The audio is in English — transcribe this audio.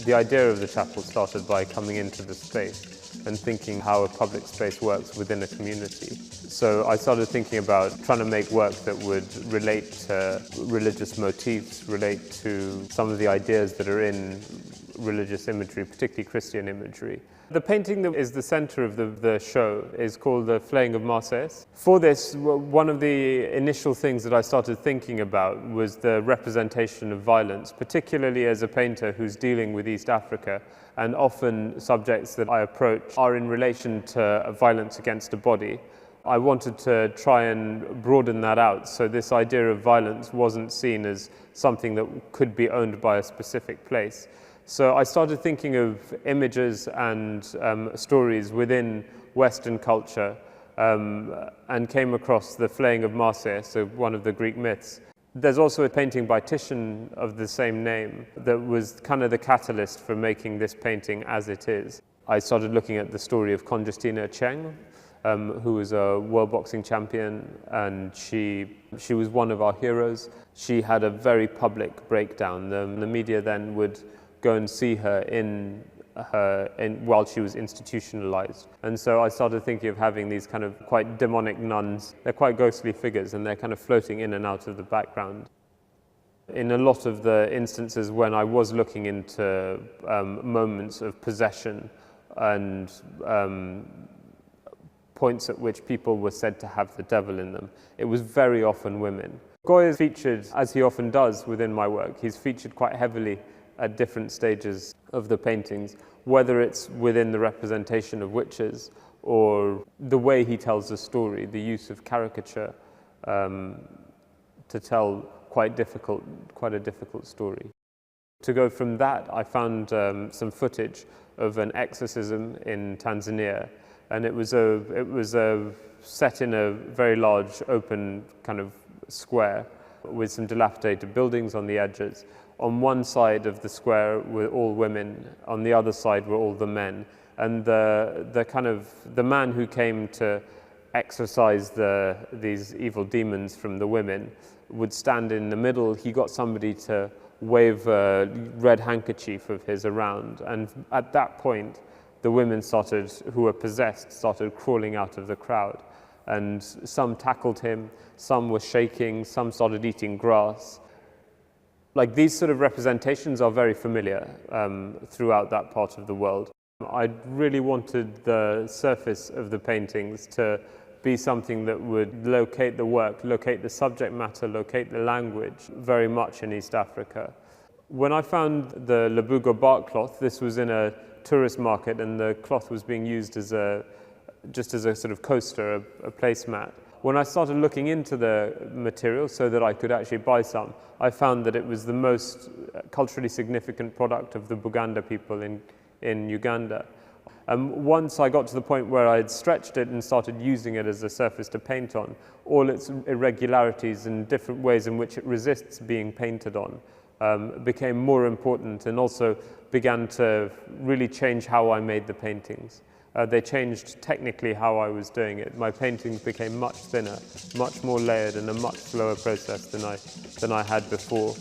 The idea of the chapel started by coming into the space and thinking how a public space works within a community. So I started thinking about trying to make work that would relate to religious motifs, relate to some of the ideas that are in religious imagery, particularly Christian imagery. The painting that is the center of the show is called The Flaying of Marseilles. For this, one of the initial things that I started thinking about was the representation of violence, particularly as a painter who's dealing with East Africa, and often subjects that I approach are in relation to violence against a body. I wanted to try and broaden that out, so this idea of violence wasn't seen as something that could be owned by a specific place. So I started thinking of images and stories within Western culture and came across the Flaying of Marseilles, so one of the Greek myths. There's also a painting by Titian of the same name that was kind of the catalyst for making this painting as it is. I started looking at the story of Conjestina Cheng, who was a world boxing champion, and she was one of our heroes. She had a very public breakdown. The media then would go and see her while she was institutionalized. And so I started thinking of having these kind of quite demonic nuns. They're quite ghostly figures, and they're kind of floating in and out of the background. In a lot of the instances when I was looking into moments of possession and points at which people were said to have the devil in them, it was very often women. Goya is featured, as he often does within my work, he's featured quite heavily at different stages of the paintings, whether it's within the representation of witches or the way he tells the story, the use of caricature to tell quite a difficult story. To go from that, I found some footage of an exorcism in Tanzania, and it was set in a very large open kind of square with some dilapidated buildings on the edges. On one side of the square were all women, on the other side were all the men. And the man who came to exorcise these evil demons from the women would stand in the middle. He got somebody to wave a red handkerchief of his around, and at that point the women who were possessed started crawling out of the crowd, and some tackled him, some were shaking, some started eating grass. Like, these sort of representations are very familiar throughout that part of the world. I really wanted the surface of the paintings to be something that would locate the work, locate the subject matter, locate the language very much in East Africa. When I found the Labugo bark cloth, this was in a tourist market, and the cloth was being used just as a sort of coaster, a placemat. When I started looking into the material so that I could actually buy some, I found that it was the most culturally significant product of the Buganda people in Uganda. Once I got to the point where I had stretched it and started using it as a surface to paint on, all its irregularities and different ways in which it resists being painted on became more important, and also began to really change how I made the paintings. They changed technically how I was doing it. My paintings became much thinner, much more layered, and a much slower process than I had before.